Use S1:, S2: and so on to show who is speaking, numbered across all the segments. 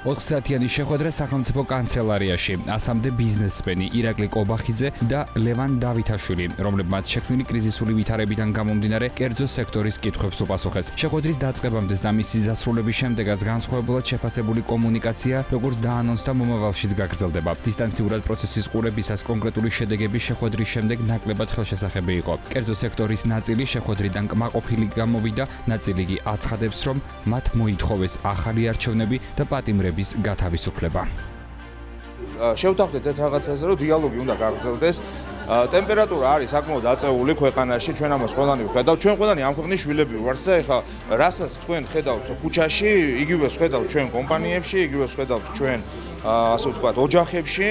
S1: 4 საათიანი შეხვედრა სახელმწიფო კანცელარიაში. ასამდე ბიზნესმენი ირაკლი კობახიძე და ლევან დავითაშვილი, რომლებმაც შექმნილი კრიზისული ვითარებიდან გამომდინარე კერძო სექტორის კითხვებს უპასუხეს. შეხვედრის დაწყებამდე და მისი დასრულების შემდეგაც განსხვავებულად შეფასებული კომუნიკაცია, როგორც დაანონსდა მომავალშიც გაგრძელდება. დისტანციურად პროცესის ყურებისას კონკრეტული შედეგების შეხვედრის შემდეგ ნაკლებად ხელშესახები იყო. კერძო სექტორის ნაწილი შეხვედრიდან კმაყოფილი გამოვიდა, ნაწილი კი აცხადებს, რომ მათ მოითხოვეს ახალი არჩევნები და პატიმრების გათავისუფლება.
S2: შევთანხმდეთ ერთ რაღაცაზე, რომ დიალოგი უნდა გაგრძელდეს. ტემპერატურა არის საკმაოდ აწეული ქვეყანაში, ჩვენ ამას ყველანი ვხედავთ. ჩვენ ყველანი ამ ქვეყნის შვილები ვართ და ეხლა რასაც თქვენ ხედავთ ქუჩაში, იგივე ვხედავთ ჩვენ კომპანიებში, იგივე ვხედავთ ჩვენ ასე ვთქვათ, ოჯახებში.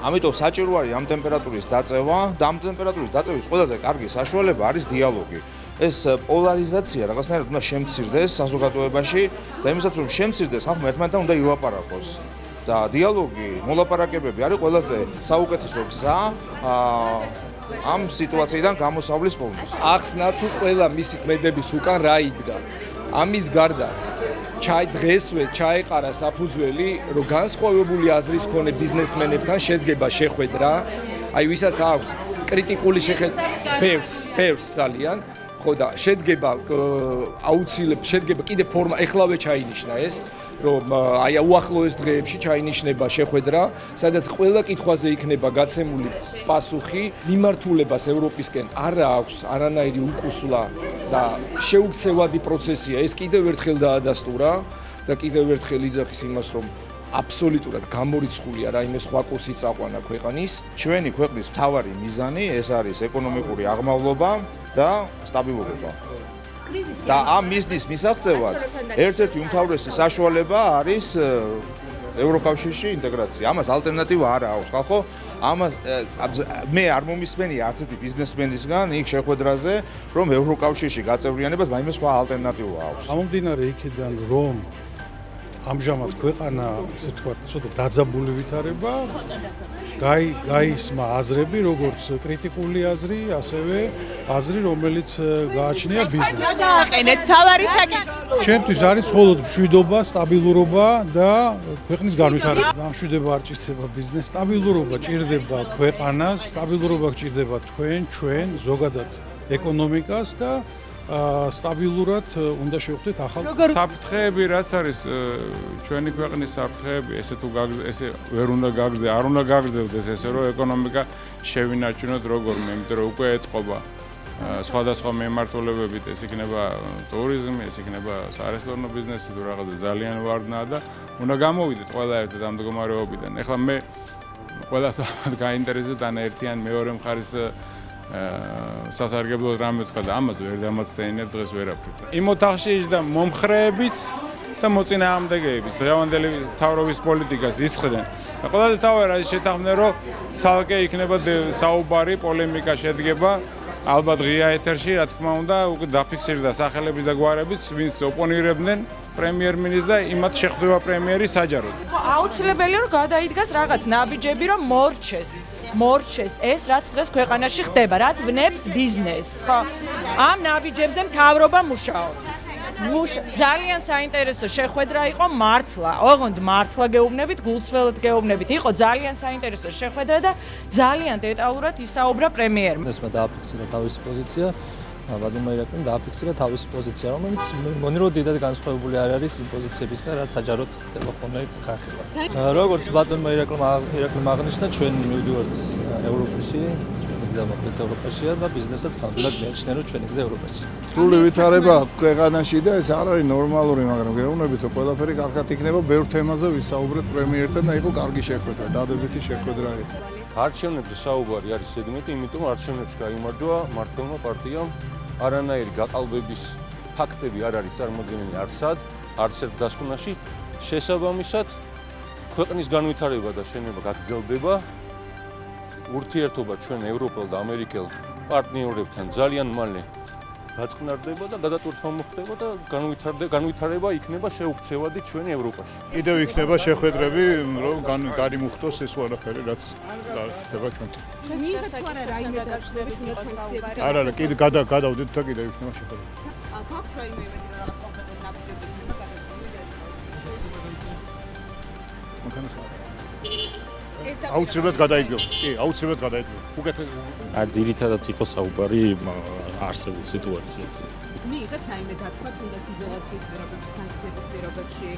S2: ამიტომ საჭირო არის ამ ტემპერატურის დაწევა და ამ ტემპერატურის დაწევის ყველაზე კარგი საშუალება არის დიალოგი. ეს პოლარიზაცია რაღაცნაირად უნდა შემცირდეს საზოგადოებაში და იმისაც რომ შემცირდეს, ხალხმა ერთმანეთთან უნდა ილაპარაკოს. და დიალოგი, მოლაპარაკებები არის ყველაზე საუკეთესო გზა ამ სიტუაციიდან გამოსავლის პოვნის.
S3: ახსნა თუ ყველა მისი ქმედების უკან რა იდგა. ამის გარდა დღესვე ჩაეყარა საფუძველი, რომ განსხვავებული აზრის მქონე ბიზნესმენებთან შედგება შეხვედრა, აი ვისაც აქვს კრიტიკული ბევრს ძალიან, ხო და შედგება აუცილებლად შედგება კიდე ფორმა, ეხლავე ჩაინიშნა ეს, რომ აი უახლოეს დღეებში ჩაინიშნება შეხვედრა, სადაც ყველა კითხვაზე იქნება გაცემული პასუხი, მიმართულებას ევროპისკენ არა აქვს არანაირი უკუსლა და შეუქცევადი პროცესია, ეს კიდევ ერთხელ დაადასტურა და კიდევ ერთხელ იძახის იმას, რომ აბსოლუტურად გამორიცხულია რაიმე სხვა კურსით წაყვანა ქვეყანის.
S2: ჩვენი ქვეყნის მთავარი მიზანი ეს არის ეკონომიკური აღმავლობა და სტაბილურობა. და ამ მიზნის მისაღწევად ერთ-ერთი უმთავრესი საშუალება არის ევროკავშირში ინტეგრაცია. ამას ალტერნატივა არ აქვს, ხალხო. ამას მე არ მომისმენია არც ერთი ბიზნესმენისგან იქ შეხვედრაზე, რომ ევროკავშირში გაწევრიანებას რაიმე სხვა ალტერნატივა აქვს.
S4: გამომდინარე იქიდან, რომ ამჟამად ქვეყანა, ასე ვთქვათ, ცოტა დაძაბული ვითარება, გაისმა აზრები, როგორც კრიტიკული აზრი, ასევე აზრი, რომელიც გააჩნია ბიზნესს.
S5: დააყენეთ თავარი საკითხი.
S4: ჩემთვის არის მხოლოდ მშვიდობა, სტაბილურობა და ქვეყნის განვითარება. დამშვიდება არ ჭირდება ბიზნესს, სტაბილურობა ჭირდება ქვეყანას, სტაბილურობა ჭირდება თქვენ, ჩვენ, ზოგადად ეკონომიკას და სტაბილურად უნდა შევხვდეთ ახალ
S6: საფრთხეები, რაც არის ჩვენი ქვეყნის საფრთხეები, ესე ვერ უნდა გაგრძელდეს, არ უნდა გაგრძელდეს ესე, რომ ეკონომიკა შევინარჩუნოთ როგორმე, იმიტომ რომ უკვე ეთყობა სხვადასხვა მიმართულებებით, ეს იქნება ტურიზმი, ეს იქნება სარესტორნო ბიზნესი, თუ რაღაცა ძალიან ვარდნაა და უნდა გამოვიდეთ ყველა ერთად ამ მდგომარეობიდან. ეხლა მე ყველას გაინტერესებს ან ერთი ან მეორე მხარის სასარგებლოდ რამე თქვა და ამას ვერ დამაცდენებ დღეს ვერაფრით. იმ ოთახში იჯდა მომხრეებიც და მოწინააღმდეგეებიც დღევანდელი მთავრობის პოლიტიკას ისხდნენ. და ყველაზე მთავარი არის შეთანხმდნენ, რომ ცალკე იქნება საუბარი, პოლემიკა შედგება, ალბათ ღია ეთერში, რა თქმა უნდა, უკვე დაფიქსირდა სახელები და გვარებიც, ვინც ოპონირებდნენ პრემიერ-მინისტრს და იმათ შეხვდება პრემიერი საჯაროდ.
S5: აუცილებელია რომ გადაიდგას რაღაც ნაბიჯები, რომ მორჩეს ეს, რაც დღეს ქვეყანაში ხდება, რაც ვნებს ბიზნესს, ხო? ამ ნაბიჯებზე მთავრობა მუშაობს. ძალიან საინტერესო შეხვედრა იყო მართლა. ოღონდ მართლა გეუბნებით, გულწრფელად გეუბნებით. იყო ძალიან საინტერესო შეხვედრა და ძალიან დეტალურად ისაუბრა პრემიერმა.
S7: ესმა დააფიქსირა თავისი პოზიცია. ბატონმა ირაკლიმ დააფიქსირა თავისი პოზიცია, რომელიც მგონი რომ დიდად განსხვავებული არ არის იმ პოზიციებისგან, რაც საჯაროდ ხდება ხოლმე განხილვა. როგორც ბატონმა ირაკლიმ აღნიშნა, ჩვენ მივდივართ ევროპაში, ჩვენი გზა მოკლედ ევროპაშია და ბიზნესაც ნამდვილად მეჩნია, რომ ჩვენი გზა ევროპაში.
S8: რთული ვითარება ქვეყანაში და ეს არ არის ნორმალური, მაგრამ გეუბნებით, რომ ყველაფერი კარგად იქნება, ბევრ თემაზე ვისაუბრეთ პრემიერთან და იყო კარგი შეხვედრა, დადებითი შეხვედრა იყო.
S9: არჩევნებზე საუბარი არის ზედმეტი, იმიტომ რომ არჩევნებში გაიმარჯვა მართლმა პარტიამ. არანაირი გაყალბების ფაქტები არ არის წარმოდგენილი არც ერთ დასკვნაში. შესაბამისად, ქვეყნის განვითარება და შენება გაგრძელდება. ურთიერთობა ჩვენ ევროპელ და ამერიკელ პარტნიორებთან ძალიან მალე გაწყნარდება და გადატვირთვა მოხდება და განვითარება იქნება შეუქცევადი ჩვენ ევროპაში.
S8: კიდევ იქნება შეხვედრები, რომ გადიმუხტოს ეს ყველაფერი, რაც ხდება ჩვენთან.
S10: მიიღეთ თუ არა რაიმე დაშლებით კონცეფციების?
S8: არა, კიდე გადავდით და კიდევ იქნება შეხვედრა.
S10: გაქვთ რაიმე იმედი, რომ რაღაც კონკრეტული ნაბიჯები იქნება გადადგმული და ეს
S8: მანქანას აუცილებლად გადაიგო. კი, აუცილებლად გადაიგო. უკეთეს
S11: ძირითადად იყო საუბარი არსებულ სიტუაციაზე.
S10: მიიღეთ რაიმე დათქვა თუნდაც იზოლაციის პირობებში, სანქციების პირობებში,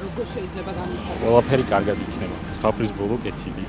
S10: როგორ შეიძლება განვითარდეს?
S11: ყველაფერი კარგად იქნება. ცხაფრის ბოლო კეთილი.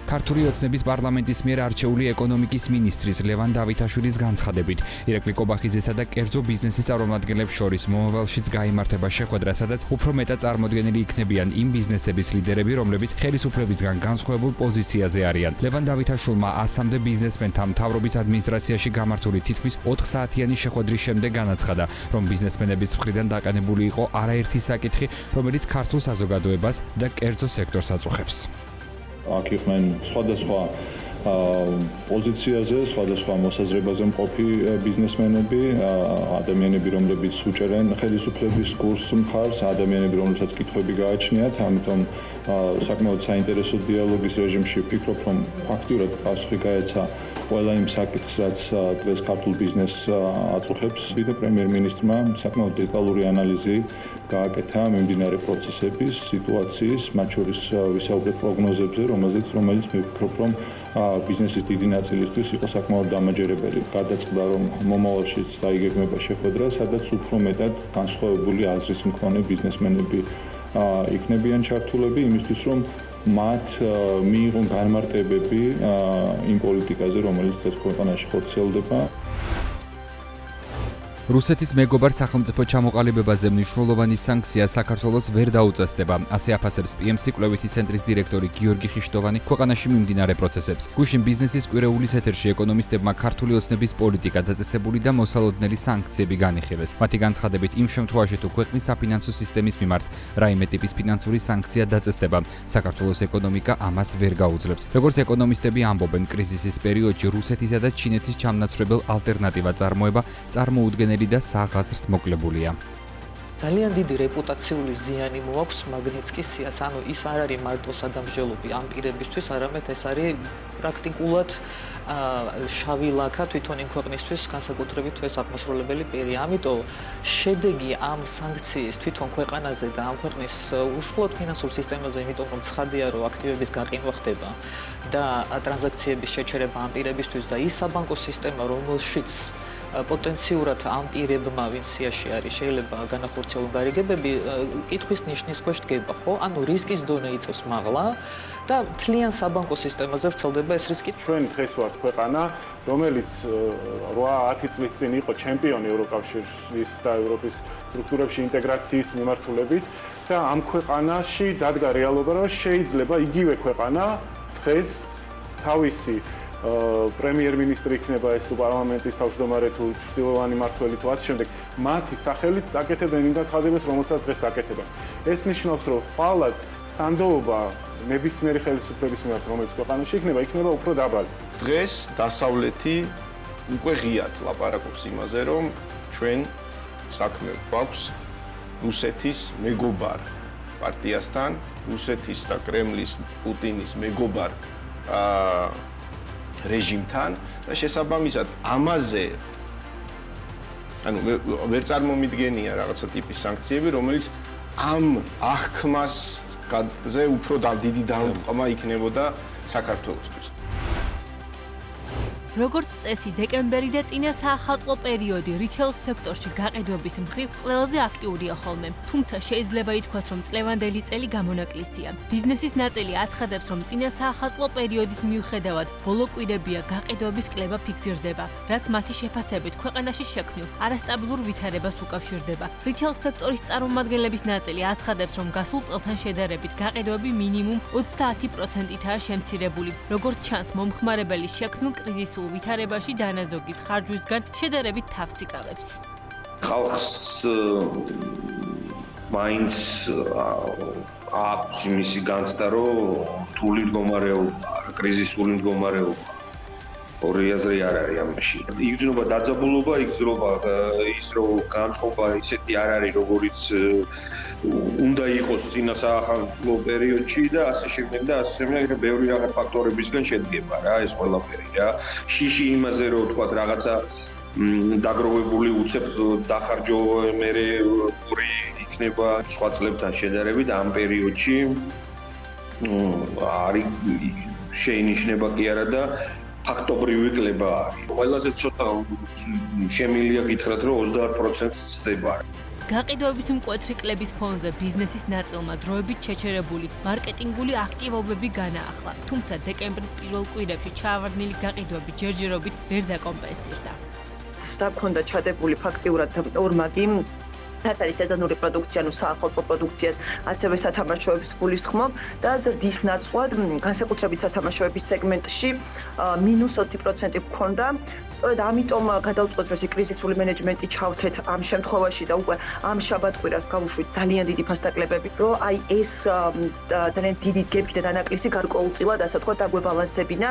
S1: ქართული ოცნების პარლამენტის მიერ არჩეული ეკონომიკის მინისტრის ლევან დავითაშვილის განცხადებით, ირაკლი კობახიძესა და კერძო ბიზნესის წარმომადგენლებს შორის მომავალშიც გაიმართება შეხვედრა, სადაც უფრო მეტად წარმოდგენილი იქნებიან იმ ბიზნესების ლიდერები, რომლებიც ხელისუფლებისგან განსხვავებულ პოზიციაზე არიან. ლევან დავითაშვილმა 100-მდე ბიზნესმენთან მთავრობის ადმინისტრაციაში გამართული თითქმის 4 საათიანი შეხვედრის შემდეგ განაცხადა, რომ ბიზნესმენების მხრიდან დაყენებული იყო არაერთი საკითხი, რომელიც ქართულ საზოგადოებას და კერძო სექტორს აწუხებს.
S12: აქ იყვნენ სხვადასხვა პოზიციაზე, სხვადასხვა მოსაზრებაზე მყოფი ბიზნესმენები, ადამიანები, რომლებიც უჭერენ ხელისუფლების კურსს მხარს, ადამიანები, რომლებსაც კითხვები გააჩნიათ, ამიტომ საკმაოდ საინტერესო დიალოგის რეჟიმში ვფიქრობ, რომ ფაქტიურად პასუხი გაეცა ყველა იმ საკითხს, რაც დღეს ქართულ ბიზნესს აწუხებს. პრემიერ-მინისტრმა საკმაოდ დეტალური ანალიზი გააკეთა მიმდინარე პროცესების, სიტუაციის, მათ შორის ვისაუბრეთ პროგნოზებზე, რომელიც მე ვფიქრობ, რომ ბიზნესის დიდი ნაწილისთვის იყო საკმაოდ დამაჯერებელი. გადაწყდა, რომ მომავალშიც დაიგეგმება შეხვედრა, სადაც უფრო მეტად განსხვავებული აზრის მქონე ბიზნესმენები იქნებიან ჩართულები, იმისთვის, რომ მათ მიიღონ განმარტებები იმ პოლიტიკაზე, რომელიც დღეს ქვეყანაში ხორციელდება.
S1: რუსეთის მეგობარ სახელმწიფო ჩამოყალიბებაზე მნიშვნელოვანი სანქცია საქართველოს ვერ დაუწესდება, ასე აფასებს PMC კვლევითი ცენტრის დირექტორი გიორგი ხიშტოვანი ქვეყანაში მიმდინარე პროცესებს. გუშინ ბიზნესის კვირეულის ეთერში ეკონომისტებმა ქართული ოცნების პოლიტიკა დაწესებული და მოსალოდნელი სანქციები განიხილეს. მათი განცხადებით, იმ შემთხვევაში თუ ქვეყნის საფინანსო სისტემის მიმართ რაიმე ტიპის ფინანსური სანქცია დაწესდება, საქართველოს ეკონომიკა ამას ვერ გაუძლებს. როგორც ეკონომისტები ამბობენ, კრიზისის პერიოდში რუსეთისა და ჩინეთის ჩამნაცრებელ ალტერნატივა წარმოება წარმოუდგენელი და სააღაზრს მოკლებულია.
S7: ძალიან დიდი რეპუტაციული ზიანი მოაქვს მაგნიტსკის, ანუ ის არ არის მარტო სადამსჯელობი ამ პირებისთვის, არამედ ეს არის პრაქტიკულად შავი ლაქა თვითონ იმ ქვეყნისთვის, განსაკუთრებით თუ ეს აღმასრულებელი პირი. ამიტომ შედეგი ამ სანქციის თვითონ ქვეყანაზე და ამ ქვეყნის უშუალოდ ფინანსურ სისტემაზე, იმიტომ რომ ცხადია, რომ აქტივების გაყინვა ხდება და ტრანზაქციების შეჩერება ამ პირებისთვის და ის საბანკო სისტემა, რომელშიც პოტენციურად ამ პირებმა, ვინც სიაში არის, შეიძლება განახორციელონ გარიგებები, კითხვის ნიშნის ქვეშ დგება, ხო? ანუ რისკის დონე იწევს მაღლა და მთლიან საბანკო სისტემაზე ვრცელდება ეს რისკი.
S12: ჩვენ დღეს ვართ ქვეყანა, რომელიც 8-10 წლის წინ იყო ჩემპიონი ევროკავშირის და ევროპის სტრუქტურებში ინტეგრაციის მიმართულებით და ამ ქვეყანაში დადგა რეალობა, რომ შეიძლება იგივე ქვეყანა დღეს თავისი პრემიერ-მინისტრი იქნება ეს თუ პარლამენტის თავმჯდომარე თუ ჩრდილოვანი მმართველი თუ ასე შემდეგ, მათი სახელით აკეთებენ იმ განცხადებას, რომელსაც დღეს აკეთებენ. ეს ნიშნავს, რომ ხვალაც სანდოობა ნებისმიერი ხელისუფლების მიმართ, რომელიც ქვეყანაში იქნება უფრო დაბალი.
S2: დღეს დასავლეთი უკვე ღიად ლაპარაკობს იმაზე, რომ ჩვენ საქმე გვაქვს რუსეთის მეგობარ პარტიასთან, რუსეთის და კრემლის პუტინის მეგობარ რეჟიმთან და შესაბამისად ამაზე ანუ ვერ წარმომიდგენია რაღაცა ტიპის სანქციები, რომელიც ამ აღქმასზე უფრო დიდი დამტყმა იქნებოდა საქართველოსთვის.
S13: როგორც წესი, დეკემბერი და წინა საახალწლო პერიოდი რითეილ სექტორში გაყიდვების მხრივ ყველაზე აქტიურია ხოლმე. თუმცა შეიძლება ითქვას, რომ წლევანდელი წელი გამონაკლისია. ბიზნესის ნაწილი აცხადებს, რომ წინა საახალწლო პერიოდის მიუხედავად, ბოლო კვირებია გაყიდვების კლება ფიქსირდება, რაც მათი შეფასებით ქვეყანაში შექმნილ არასტაბილურ ვითარებას უკავშირდება. რითეილ სექტორის წარმომადგენლების ნაწილი აცხადებს, რომ გასულ წელთან შედარებით გაყიდვები მინიმუმ 30%-ითაა შემცირებული. როგორც ჩანს, მომხმარებელი შექმნილ კრიზისულ ვითარებაში დანაზოგის ხარჯვისგან შედარებით თავს იკავებს.
S14: ხალხს მაინც აქვს მისი განცდა, რომ რთული მდგომარეობა, კრიზისული მდგომარეობა. ორი აზრი არ არის ამაში. იგრძნობა დაძაბულობა, იგრძნობა ის, რომ განწყობა ისეთი არ არის, როგორიც უნდა იყოს წინა საახალწლო პერიოდში და ასე შემდეგ და ასე შემდეგ და ბევრი რაღაც ფაქტორებისგან შედგება რა ეს ყველაფერი რა. შიში იმაზე რომ თქვა რაღაცა დაგროვებული უცებ დახარჯო მერე ორი იქნება სხვა წლებთან შედარებით ამ პერიოდში არის შეინიშნება კი არა და ფაქტობრივი კლება არის. ყველაზე ცოტა შემილია გითხრათ რომ 30% ცდება.
S13: გაყიდვების მკვეთრი კლების ფონზე ბიზნესის ნაწილმა დროებით შეჩერებული მარკეტინგული აქტივობები განაახლა. თუმცა დეკემბრის პირველ კვირებში ჩაავარდნილი გაყიდვები ჯერჯერობით ვერ დაკომპენსირდა.
S15: და ჩადებული ფაქტიურად ორმაგი რაც არის სეზონური პროდუქცია, ნუ საახალწლო პროდუქციას, ასევე სათამაშოების გულისხმობ და ზრდის ნაცვლად განსაკუთრებით სათამაშოების სეგმენტში -20% გქონდა. სწორედ ამიტომ გადავწყვეტ, რომ კრიზისული მენეჯმენტი ჩავთეთ ამ შემთხვევაში და უკვე ამ შაბათ-კვირას გავუშვით ძალიან დიდი ფასტაკლებები, რომ აი ეს ძალიან დიდი გეპი და დანაკლისი გარკვეულწილად, ასე ვთქვათ, დაგვებალანსებინა,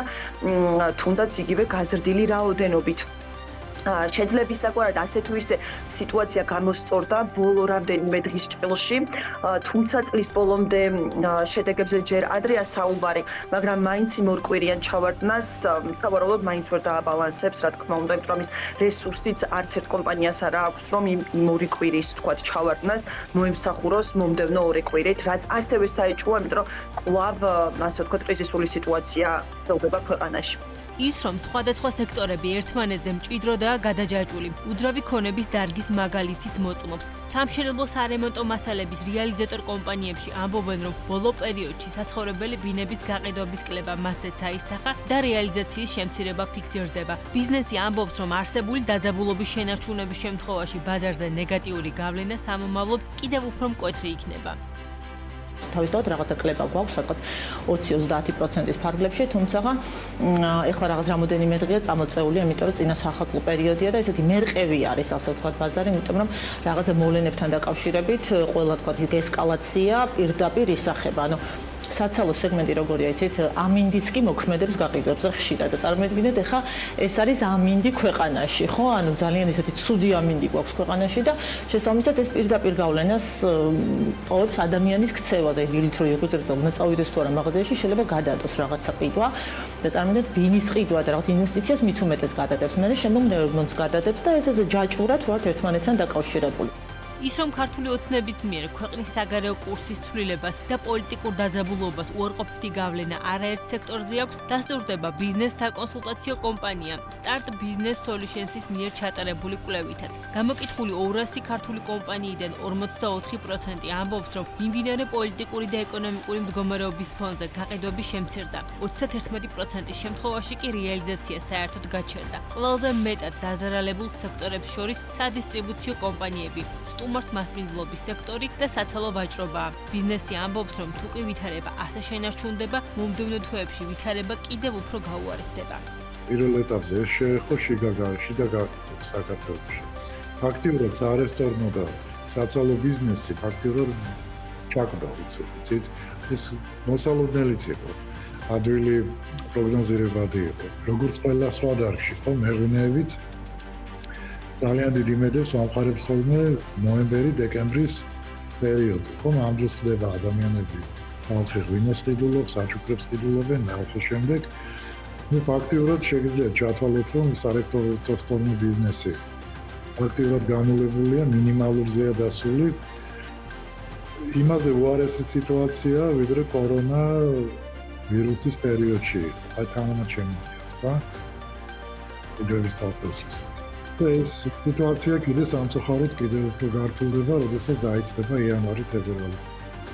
S15: თუნდაც იგივე გაზრდილი რაოდენობით. შეძლების დაგვარად ასე თუ ისე სიტუაცია გამოსწორდა ბოლო რამდენიმე დღის ჭრილში, თუმცა წლის ბოლომდე შედეგებზე ჯერ ადრეა საუბარი, მაგრამ მაინც იმ ორ კვირიან ჩავარდნას სავარაუდოდ მაინც ვერ დააბალანსებს, რა თქმა უნდა, იმიტომ რომ ის რესურსიც არც ერთ კომპანიას არ აქვს, რომ იმ ორი კვირის თქვათ ჩავარდნას მოემსახუროს მომდევნო ორი კვირით, რაც ასევე საეჭვოა, იმიტომ რომ კვლავ ასე ვთქვათ კრიზისული სიტუაცია გრძელდება ქვეყანაში.
S13: ის რომ სხვადასხვა სექტორები ერთმანეთზე მჭიდროდაა გადაჯაჭვული, უძრავი ქონების დარგის მაგალითიც მოწმობს. სამშენებლო სარემონტო მასალების რეალიზატორ კომპანიებში ამბობენ, რომ ბოლო პერიოდში საცხოვრებელი ბინების გაყიდვების კლება მათზეც აისახა და რეალიზაციის შემცირება ფიქსირდება. ბიზნესი ამბობს, რომ არსებული დაძაბულობის შენარჩუნების შემთხვევაში ბაზარზე ნეგატიური გავლენა სამომავლოდ კიდევ უფრო მკვეთრი იქნება.
S15: თავისთავად რაღაცა კლება გვაქვს, სადღაც 20-30%-ის ფარგლებში, თუმცა ეხლა რაღაც რამოდენიმე დღეა წამოწეული, იმიტომ რომ წინა საახალწლო პერიოდია და ესეთი მერყევი არის, ასე ვთქვათ, ბაზარი, იმიტომ რომ რაღაცა მოვლენებთან დაკავშირებით ყველა თქვათ ესკალაცია პირდაპირ ისახება. ანუ საცალო სეგმენტი როგორია, იცით, ამინდიც კი მოქმედებს გაყიდვებს ხშირად და წარმოიდგინეთ, ეხლა ეს არის ამინდი ქვეყანაში, ხო? ანუ ძალიან ისეთი ცუდი ამინდი გვაქვს ქვეყანაში და შესაბამისად ეს პირდაპირ გავლენას პოვებს ადამიანის ქცევაზე. დილით რო იღვიძებს და უნდა წავიდეს თუ არა მაღაზიაში, შეიძლება გადაადოს რაღაცა ყიდვა და წარმოიდგინეთ, ბინის ყიდვა და რაღაც ინვესტიციას მით უმეტეს გადადებს. მე შემდგომ ნეურონს გადადებს და ეს ჯაჭვურად ვართ ერთმანეთთან დაკავშირებული.
S13: ის რომ ქართული ოცნების მიერ ქვეყნის საგარეო კურსის ცვლილებას და პოლიტიკურ დაძაბულობას უარყოფითი გავლენა არაერთ სექტორზე აქვს, დასტურდება ბიზნეს საკონსულტაციო კომპანია Start Business Solutions-ის მიერ ჩატარებული კვლევითაც. გამოკითხული 200 ქართული კომპანიიდან 44% ამბობს, რომ მიმდინარე პოლიტიკური და ეკონომიკური მდგომარეობის ფონზე გაყიდვები შემცირდა. 31% შემთხვევაში კი რეალიზაცია საერთოდ გაჩერდა. ყველაზე მეტად დაზარალებულ სექტორებს შორის სადისტრიბუციო კომპანიები, სტუმართ მასპინძლობის სექტორი და საცალო ვაჭრობაა. ბიზნესი ამბობს, რომ თუ კი ვითარება ასე შენარჩუნდება, მომდევნო თვეებში ვითარება კიდევ უფრო გაუარესდება.
S8: პირველ ეტაპზე შეეხო შიდა საქართველოში. ფაქტიურად სარესტორნო და საცალო ბიზნესი ფაქტიურად ჩაკვდა უცებ. ეს მოსალოდნელიც იყო. ადვილი პროგნოზირებადი იყო. როგორც ყველა სხვა დარგში, ხო, მეღვინეებიც ძალიან დიდი იმედებს ვამყარებს ხოლმე ნოემბერი-დეკემბრის პერიოდზე. ხომ ამ დროს ხდება ადამიანები ხალხი ღვინოს ყიდულობს, აჩუქრებს ყიდულობენ და ასე შემდეგ. ნუ ფაქტიურად შეგიძლიათ ჩათვალოთ, რომ სარესტორნო ბიზნესი ფაქტიურად განულებულია, მინიმალურზეა დასული. იმაზე უარესი სიტუაცია, ვიდრე კორონა ვირუსის პერიოდში. აი თამამად შემიძლია, ხო? იდეების პროცესში. ეს სიტუაცია კიდე სამწუხაროდ კიდევ უფრო გართულდება, როდესაც დაიწყება იანვარი-ფებრვარი.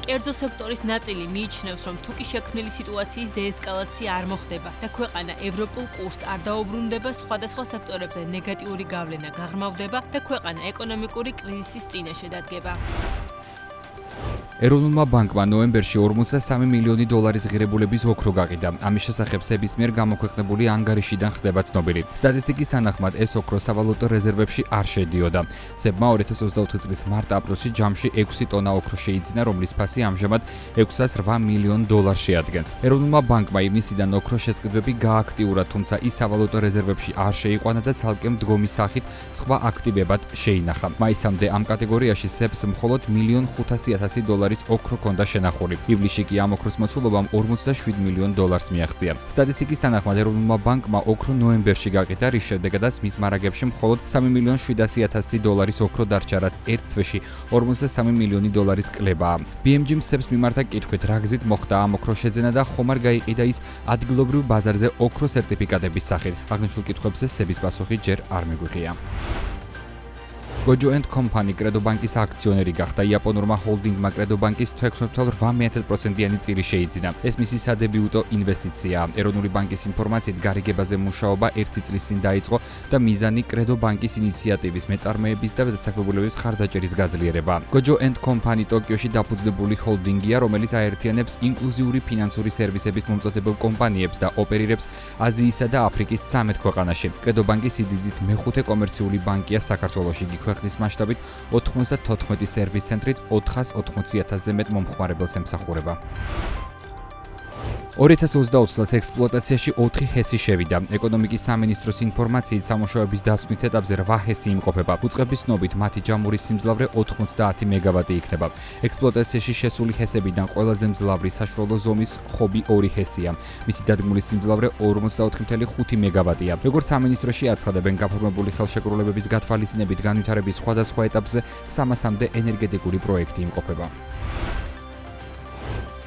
S13: კერძო სექტორის ნაწილი მიიჩნევს, რომ თუ კი შექმნილი სიტუაციის დეესკალაცია არ მოხდება და ქვეყანა ევროპულ კურსს არ დაუბრუნდება, სხვადასხვა სექტორებზე ნეგატიური გავლენა გაღრმავდება და ქვეყანა ეკონომიკური კრიზისის წინაშე დადგება.
S1: ეროვნულმა ბანკმა ნოემბერში 43 მილიონი დოლარის ღირებულების ოქრო გაკიდა. ამის შესახებ სების მიერ გამოქვეყნებული ანგარიშიდან ხდება ცნობილი. სტატისტიკის თანახმად ეს ოქრო სავალუტო რეზერვებში არ შედიოდა. სებმა 2024 წლის მარტ-აპრილში ჯამში 6 ტონა ოქრო შეიძინა, რომლის ფასი ამჟამად 608 მილიონ დოლარს შეადგენს. ეროვნულმა ბანკმა ივნისიდან ოქროს შესყიდვები გააქტიურა, თუმცა ის სავალუტო რეზერვებში არ შეიყვანა და ცალკე მდგომის სახით სხვა აქტივებად შეინახა. მაისამდე ამ კატეგორიაში სებს მხოლოდ 1,500,000 დოლარი დოლარის ოქრო ჰქონდა შენახული. ივლისში კი ამ ოქროს მოცულობამ 47 მილიონ დოლარს მიაღწია. სტატისტიკის თანახმად ეროვნულმა ბანკმა ოქრო ნოემბერში გაყიდა, რის შემდეგაც მის მარაგებში მხოლოდ 3.700.000 დოლარის ოქრო დარჩა, რაც ერთ თვეში 53 მილიონი დოლარის კლებაა. BMG მსებს მიმართა კითხვით, რა გზით მოხდა ამ ოქროს შეძენა და ხომ არ გაიყიდა ის ადგილობრივ ბაზარზე ოქრო სერტიფიკატების სახით. აღნიშნულ კითხვებზე სების პასუხი ჯერ არ მიგვიღია. Gojo & Company კრედობანკის აქციონერი გახდა. იაპონურმა ჰოლდინგმა კრედობანკის 16.8%-იანი წილი შეიძინა. ეს მისი სადებიუტო ინვესტიციაა. ეროვნული ბანკის ინფორმაციით გარიგებაზე მუშაობა 1 წლის წინ დაიწყო და მიზანი კრედობანკის ინიციატივის მეწარმეების და დასაქმებულების ხარდაჭერის გაძლიერება. Gojo & Company ტოკიოში დაფუძნებული ჰოლდინგია, რომელიც აერთიანებს ინკლუზიური ფინანსური სერვისების მომწოდებელ კომპანიებს და ოპერირებს აზიისა და აფრიკის 13 ქვეყანაში. კრედობანკი სიდიდით მეხუთე კომერციული ბანკია საქართველოში. ქვეყნის მასშტაბით 94 სერვის ცენტრით 480,000-ზე მეტ მომხმარებელს ემსახურება. 2020 წელს ექსპლუატაციაში 4 ჰესი შევიდა. ეკონომიკის სამინისტროს ინფორმაციით სამუშაოების დასვით ეტაპზე 8 ჰესი იმყოფება. უწყების ცნობით მათი ჯამური სიმძლავრე 90 მეგავატი იქნება. ექსპლუატაციაში შესული ჰესებიდან ყველაზე მძლავრი საშუალო ზომის ხობი 2 ჰესია. მისი დადგმული სიმძლავრე 54.5 მეგავატია. როგორც სამინისტროში აცხადებენ, გაფორმებული ხელშეკრულებების გათვალისწინებით განვითარების სხვადასხვა ეტაპზე 300-მდე ენერგეტიკული პროექტი იმყოფება.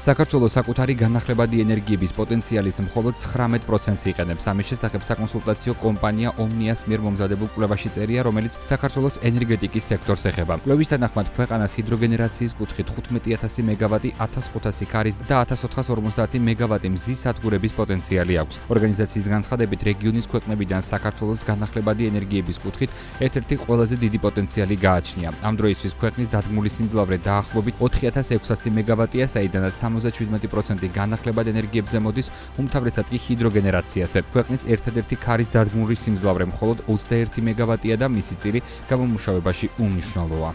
S1: საქართველოს საკუთარი განახლებადი ენერგიების პოტენციალის მხოლოდ 19%-ს იყენებს. ამის შესახებ საკონსულტაციო კომპანია Omnias მიერ მომზადებულ კვლევაში წერია, რომელიც საქართველოს ენერგეტიკის სექტორს ეხება. კვლევის თანახმად ქვეყანას ჰიდროგენერაციის კუთხით 15,000 მეგავატი, 1,500 ქარის და 1,450 მეგავატი მზის სადგურების პოტენციალი აქვს. ორგანიზაციის განცხადებით, რეგიონის ქვეყნებიდან საქართველოს განახლებადი ენერგიების კუთხით ერთ-ერთი ყველაზე დიდი პოტენციალი გააჩნია. ამ დროისთვის ქვეყნის დადგმული სიმძლავრე დაახლოებით 4,600 მეგავატია, საიდანაც 77% განახლებად ენერგიებზე მოდის, უმთავრესად კი ჰიდროგენერაციაზე. ქვეყნის ერთადერთი ქარის დადგმული სიმძლავრე მხოლოდ 21 მეგავატია და მისი წილი გამომუშავებაში უმნიშვნელოა.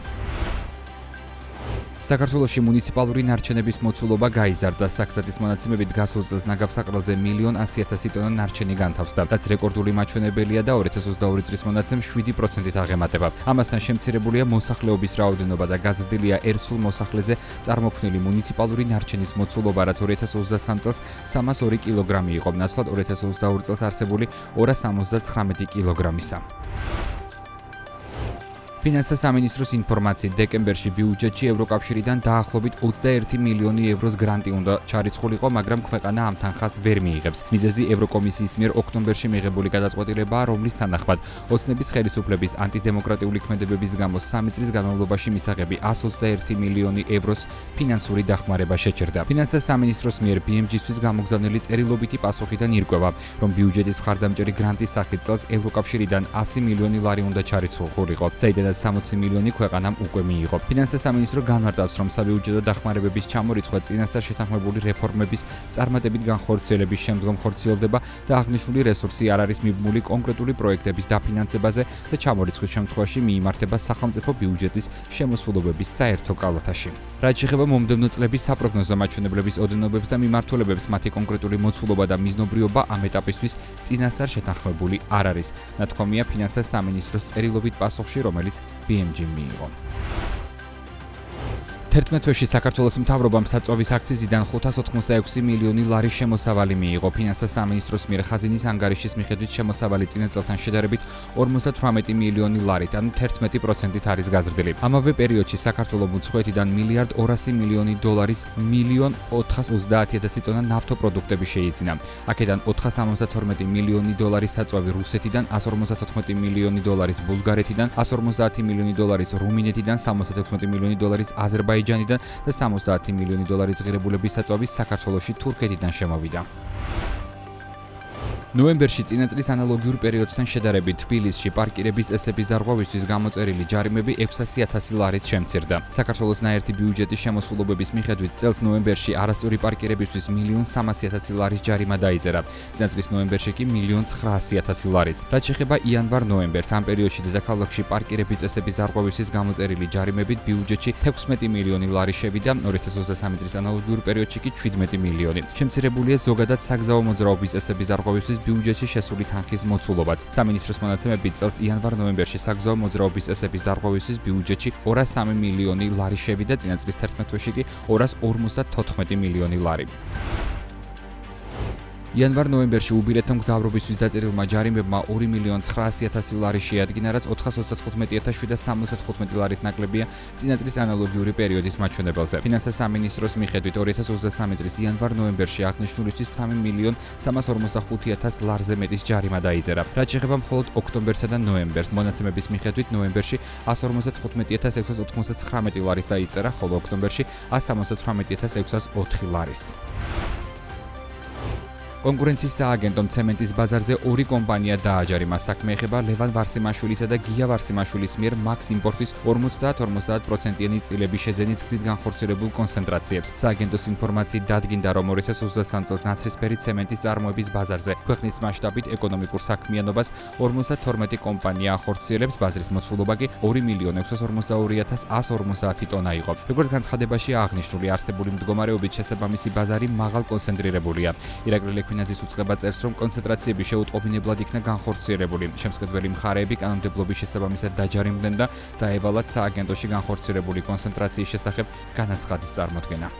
S1: საქართველოში მუნიციპალური ნარჩენების მოცულობა გაიზარდა. საქსათის მონაცემებით გასულ წელს ნაგავსაყრელზე 1,100,000 ტონა ნარჩენი განთავსდა, რაც რეკორდული მაჩვენებელია და 2022 წლის მონაცემს 7%-ით აღემატება. ამასთან შემცირებულია მოსახლეობის რაოდენობა და გაზრდილია ერთსულ მოსახლეზე წარმოქმნილი მუნიციპალური ნარჩენის მოცულობა, რაც 2023 წელს 302 კილოგრამი იყო, ნაცვლად 2022 წელს არსებული 279 კილოგრამისა. ფინანსთა სამინისტროს ინფორმაციით, დეკემბერში ბიუჯეტში ევროკავშირიდან დაახლოებით 21 მილიონი ევროს გრანტი უნდა ჩარიცხულიყო, მაგრამ ქვეყანა ამ თანხას ვერ მიიღებს. მიზეზი ევროკომისიის მიერ ოქტომბერში მიღებული გადაწყვეტილებაა, რომლის თანახმად ოცნების ხელისუფლების ანტიდემოკრატიული ქმედებების გამო 3 წლის განმავლობაში მისაღები 121 მილიონი ევროს ფინანსური დახმარება შეჭერდა. ფინანსთა სამინისტროს მიერ BMG-ისთვის გამოგზავნილი წერილობითი პასუხიდან ირკვევა, რომ ბიუჯეტის მხარდამჭერი გრანტის სახით წელს ევროკავშირიდან 100 მილიონი ლარი უნდა ჩარიცხულიყო, საიდანაც 60 მილიონი ქვეყანამ უკვე მიიღო. ფინანსთა სამინისტრო განმარტავს, რომ საბიუჯეტო დახმარებების ჩამორიცხვა წინასწარ შეთანხმებული რეფორმების წარმატებით განხორციელების შემდგომ ხორციელდება და აღნიშნული რესურსი არ არის მიბმული კონკრეტული პროექტების დაფინანსებაზე და ჩამორიცხვის შემთხვევაში მიიმართება სახელმწიფო ბიუჯეტის შემოსულობების საერთო კალათაში. რაც შეეხება მომდევნო წლების საპროგნოზო მაჩვენებლების ოდენობებს და მიმართულებებს, მათი კონკრეტული მოცულობა და მიზნობრიობა ამ ეტაპისთვის წინასწარ შეთანხმებული არ არის. ნათქვამია ფინანსთა სამინისტროს წერილობით პასუხში, რომელიც BMG მიიღო. 11 თვეში საქართველოს მთავრობამ საწვავის აქციზიდან 586 მილიონი ლარის შემოსავალი მიიღო. ფინანსთა სამინისტროს მიერ ხაზინის ანგარიშის მიხედვით შემოსავალი წინა წელთან შედარებით 58 მილიონი ლარით, ან 11%-ით არის გაზრდილი. ამავე პერიოდში საქართველოს უცხოეთიდან 1,2 მილიონი დოლარის 1,430,000 ტონა ნავთობპროდუქტები შეიძინა. აქედან 472 მილიონი დოლარის საწვავი რუსეთიდან, 154 მილიონი დოლარის ბულგარეთიდან, 150 მილიონი დოლარის რუმინეთიდან, 76 მილიონი დოლარის აზერბაიჯანიდან და 70 მილიონი დოლარის ღირებულების საწვავი საქართველოში თურქეთიდან შემოვიდა. ნოემბერში წინა წლის ანალოგიურ პერიოდთან შედარებით თბილისში პარკირების წესების დარღვევისთვის გამოწერილი ჯარიმები 600,000 ლარით შემცირდა. საქართველოს ნაერთი ბიუჯეტის შემოსულობების მიხედვით წელს ნოემბერში არასწორი პარკირებისთვის 1,300,000 ლარის ჯარიმა დაიწერა. წინა წლის ნოემბერში კი 1,900,000 ლარით. რაც შეეხება იანვარ-ნოემბერს, ამ პერიოდში დედაქალაქში პარკირების წესების დარღვევისთვის გამოწერილი ჯარიმებით ბიუჯეტში 16 მილიონი ლარი შევიდა, 2023 წლის ანალოგიურ პერიოდში კი 17 მილიონი. შემცირებულია ზოგადად საგზაო მოძრაობის წესების დარღვევისთვის ბიუჯეტში შესული თანხის მოცულობაც. სამინისტროს მონაცემებით წელს იანვარ-ნოემბერში საგზაო მოძრაობის წესების დარღვევისთვის ბიუჯეტში 203 მილიონი ლარი შევიდა, წინა წლის 11 თვეში კი 254 მილიონი ლარი. იანვარ-ნოემბერში უბილეთო მგზავრობისთვის დაწერილმა ჯარიმებმა 2.900.000 ლარი შეადგინა, რაც 435.775 ლარით ნაკლებია წინა წლის ანალოგიური პერიოდის მაჩვენებელზე. ფინანსთა სამინისტროს მიხედვით 2023 წლის იანვარ-ნოემბერში აღნიშნულისთვის 3.345.000 ლარზე მეტის ჯარიმა დაიწერა, რაც შეეხება მხოლოდ ოქტომბერსა და ნოემბერს. მონაცემების მიხედვით ნოემბერში 155.699 ლარის დაიწერა, ხოლო ოქტომბერში 178.604 ლარის. კონკურენციის სააგენტომ ცემენტის ბაზარზე ორი კომპანია დააჯარიმა. საქმე ეხება ლევან ვარსიმაშვილისა და გია ვარსიმაშვილის მიერ მაქს იმპორტის 50-50%-იანი წილების შეძენის გზით განხორციელებულ კონცენტრაციებს. სააგენტოს ინფორმაციით დადგინდა, რომ 2023 წელს ნაცრისფერი ცემენტის წარმოების ბაზარზე ქვეყნის მასშტაბით ეკონომიკურ საქმიანობას 52 კომპანია ახორციელებს. ბაზრის მოცულობა კი 2.642.150 ტონა იყო. როგორც განცხადებაში აღნიშნული, არსებული მდგომარეობით შესაბამისი ბაზარი მაღალ კონცენტრირებულია. ირაკლი ფინანსის უწყება წერს, რომ კონცენტრაციები შეუტყობინებლად იქნა განხორციელებული. შემსწავლელი მხარეები კანონმდებლობის შესაბამისად დაჯარიმდნენ და დაევალათ სააგენტოში განხორციელებული კონცენტრაციის შესახებ განაცხადის წარმოქმნა.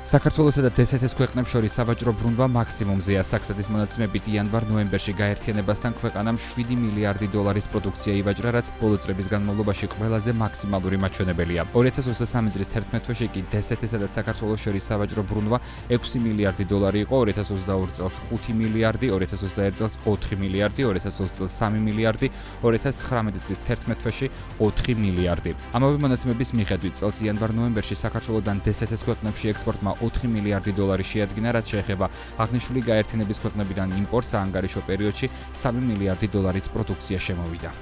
S1: საქართველოსა და DST-ს ქვეყნებს შორის სავაჭრო ბრუნვა მაქსიმუმზეა. საქსადის მონაცემებით იანვარ-ნოემბერში გაერთიანებასთან ქვეყანამ 7 მილიარდი დოლარის პროდუქცია ივაჭრა, რაც ბოლო წლების განმავლობაში ყველაზე მაქსიმალური მაჩვენებელია. 2023 წლის 11 თვეში კი DST-სა და საქართველოს შორის სავაჭრო ბრუნვა 6 მილიარდი დოლარი იყო, 2022 წელს 5 მილიარდი, 2021 წელს 4 მილიარდი, 2020 წელს 3 მილიარდი, 2019 წლის 11 თვეში 4 მილიარდი. ამავე მონაცემების მიხედვით წელს იანვარ-ნოემბერში საქართველოსთან DST-ს ქვეყნებში ექსპორტმა 4 მილიარდი დოლარი შეადგინა, რაც შეეხება აღნიშნული გაერთიანების ქვეყნებიდან იმპორტს. საანგარიშო პერიოდში 3 მილიარდი დოლარის პროდუქცია შემოვიდა.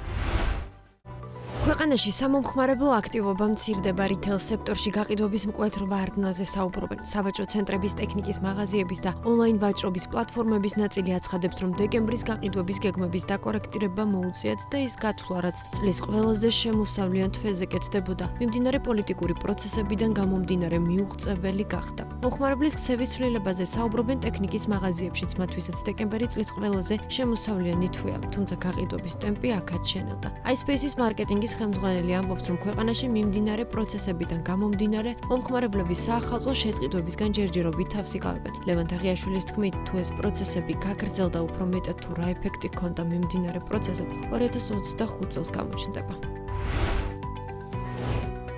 S16: ქვეყანაში სამომხმარებლო აქტივობა მცირდება, რითეილ სექტორში გაყიდვების მკვეთრ ვარდნაზე საუბრობენ. სავაჭრო ცენტრების, ტექნიკის მაღაზიების და ონლაინ ვაჭრობის პლატფორმების ნაწილი აცხადებს, რომ დეკემბრის გაყიდვების გეგმების დაკორექტირება მოუწიათ და ის გათვლა, რაც წლის ყველაზე შემოსავლიან თვეზე კეთდებოდა, მიმდინარე პოლიტიკური პროცესებიდან გამომდინარე მიუღწეველი გახდა. მომხმარებლის ქცევის ცვლილებაზე საუბრობენ ტექნიკის მაღაზიებშიც, მათთვისაც დეკემბერი წლის ყველაზე შემოსავლიანი თვეა, თუმცა გაყიდვების ტემპი აქაც შენელდა. iSpace-ის მარკეტინგის ხელმძღვანელი ამბობს, რომ ქვეყანაში მიმდინარე პროცესებიდან გამომდინარე მომხმარებლების საახალწლო შეწყიდვებისგან ჯერჯერობით თავს იკავებენ. ლევან თაღიაშვილის თქმით, თუ ეს პროცესები გაგრძელდა, უფრო მეტად თუ რა ეფექტი ჰქონდა მიმდინარე პროცესებს 2025 წელს გამოჩნდება.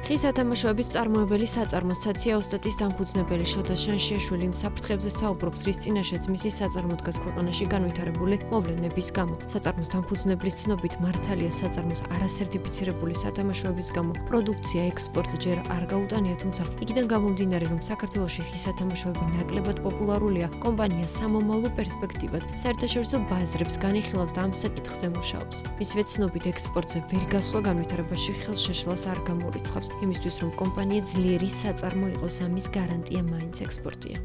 S16: ხის სათამაშოების მწარმოებელი საწარმოს საციაოსტატის დამფუძნებელი შოთა შანშიაშვილი საფრთხებზე საუბრობს, რის წინაშეც მისი საწარმო დგას ქვეყანაში განვითარებული მოვლენების გამო. საწარმოს დამფუძნებლის ცნობით, მართალია საწარმოს არასერტიფიცირებული სათამაშოების გამო პროდუქცია ექსპორტს ჯერ არ გაუტანია, თუმცა იქიდან გამომდინარე, რომ საქართველოში ხის სათამაშოები ნაკლებად პოპულარულია, კომპანია სამომავლო პერსპექტივად საერთაშორისო ბაზრებს განიხილავს და ამ საკითხზე მუშაობს. მისივე ცნობით, ექსპორტზე ვერ გასვლა განვითარებაში ხელშეშლას არ გამორიცხავს. იმისთვის, რომ კომპანია ძლიერი საწარმო იყოს, ამის გარანტია მაინც ექსპორტია.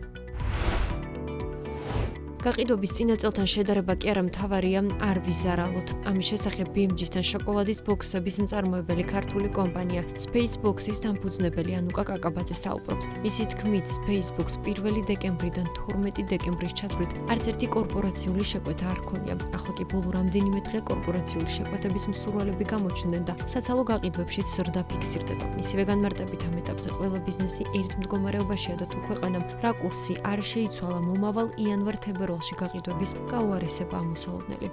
S16: გაყიდვების წინა წელთან შედარება კი არა მთავარია, არ ვიზარალოთ. ამის შესახებ BMG-სთან შოკოლადის ბოქსების მწარმოებელი ქართული კომპანია Spacebox-ის დამფუძნებელი ანუკა კაკაბაძე საუბრობს. მისი თქმით, Spacebox 1 დეკემბრიდან 12 დეკემბრის ჩათვლით არც ერთი კორპორაციული შეკვეთა არ ჰქონია. ახლა კი ბოლო რამდენიმე დღე კორპორაციული შეკვეთების მსურველები გამოჩნდნენ და საცალო გაყიდვებშიც ზრდა ფიქსირდება. მისივე განმარტებით ამ ეტაპზე ყველა ბიზნესი ერთ მდგომარეობაშია და თუ ქვეყანამ რა კურსი არ შეიცვალა მომავალ იანვარ-თებერვალში გაყიდვების გაუარესება ამოსაოდნელი.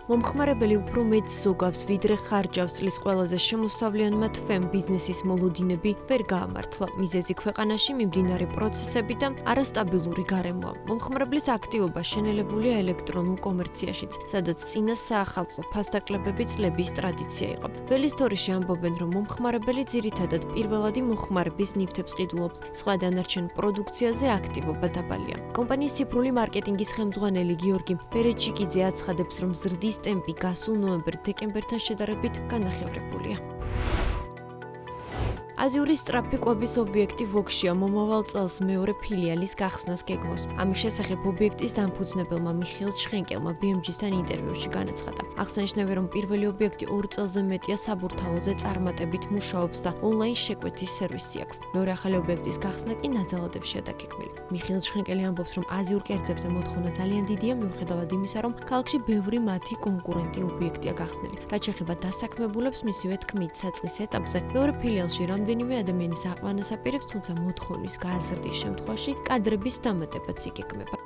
S16: მომხმარებელი უფრო მეტ ზოგავს, ვიდრე ხარჯავს. წლის ყველაზე შემოსავლიანმა თვემ ბიზნესის მოლოდინები ვერ გაამართლა. მიზეზი ქვეყანაში მიმდინარე პროცესები და არასტაბილური გარემოა. მომხმარებლის აქტივობა შენელებულია ელექტრონულ კომერციაშიც, სადაც წინა საახალწლო ფასდაკლებები წლების ტრადიცია იყო. ველისტორიში ამბობენ, რომ მომხმარებელი ძირითადად პირველადი მოხმარების ნივთებს ყიდულობს, სხვა დანარჩენ პროდუქციაზე აქტივობა დაბალია. კომპანიის ციფრული მარკეტინგის ხელმძღვანელი გიორგი პერეჩიკიძე აცხადებს, რომ ზრდის ტემპი გასულ ნოემბერ-დეკემბერთან შედარებით განახევრებულია. აზიური სწრაფი კვების ობიექტი ვოქშია მომავალ წელს მეორე ფილიალის გახსნას გეგმავს. ამის შესახებ ობიექტის დამფუძნებელმა მიხეილ ჩხენკელმა BMG-სთან ინტერვიუში განაცხადა. აღსანიშნავია, რომ პირველი ობიექტი 2 წელზე მეტია საბურთალოზე წარმატებით მუშაობს და ონლაინ შეკვეთის სერვისი აქვს. მეორე ახალი ობიექტის გახსნა კი ნაძალადებშია დაგეგმილი. მიხეილ ჩხენკელი ამბობს, რომ აზიურ კერძებზე მოთხოვნა ძალიან დიდია, მიუხედავად იმისა, რომ ქალაქში ბევრი მათი კონკურენტი ობიექტია გახსნილი. რაც შეეხება დასაქმებულებს, მისივე თქმით, საწყის ეტაპზე მეორე ფილიალში რამდენიმე ადამიანის აყვანას აპირებს, თუმცა მოთხოვნის გაზრდის შემთხვევაში კადრების დამატებაც იგეგმება.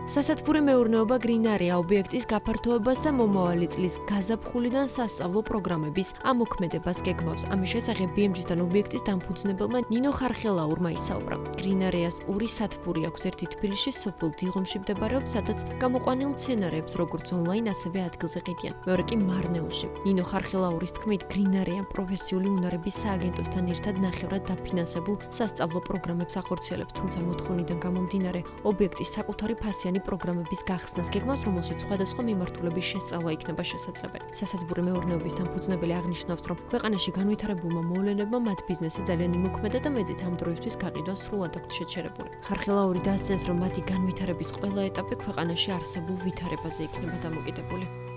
S16: სასათბური მეურნეობა გრინარია ობიექტის გაფართოებას და მომავალი წლის გაზაფხულიდან სასწავლო პროგრამების ამოქმედებას გეგმავს. ამის შესახებ BMG-სთან ობიექტის დამფუძნებელმა ნინო ხარხელაურმა ისაუბრა. გრინარიას ორი სათბური აქვს, ერთი თბილისში, სოფელ დიღომში მდებარეობს, სადაც გამოყვანილ მცენარეებს როგორც ონლაინ, ასევე ადგილზე ყიდიან. მეორე კი მარნეულში. ნინო ხარხელაურის თქმით, გრინარია პროფესიული უნარების სააგენტოსთან ერთად ნახევრად დაფინანსებულ სასწავლო პროგრამებს ახორციელებს, თუმცა მოთხოვნიდან გამომდინარე, ობიექტის საკუთარი ფასიანი პროგრამების გახსნას გეგმავს, რომელშიც სხვადასხვა მიმართულების შესწავლა იქნება შესაძლებელი. სასათბური მეურნეობის დამფუძნებელი აღნიშნავს, რომ ქვეყანაში განვითარებულმა მოვლენებმა მათ ბიზნესი ძალიან იმოქმედა და მეძით ამ დროისთვის გაყიდვა სრულად აქვთ შეჩერებული. ხარხელაური დასძენს, რომ მათი განვითარების ყველა ეტაპი ქვეყანაში არსებულ ვითარებაზე იქნება დამოკიდებული.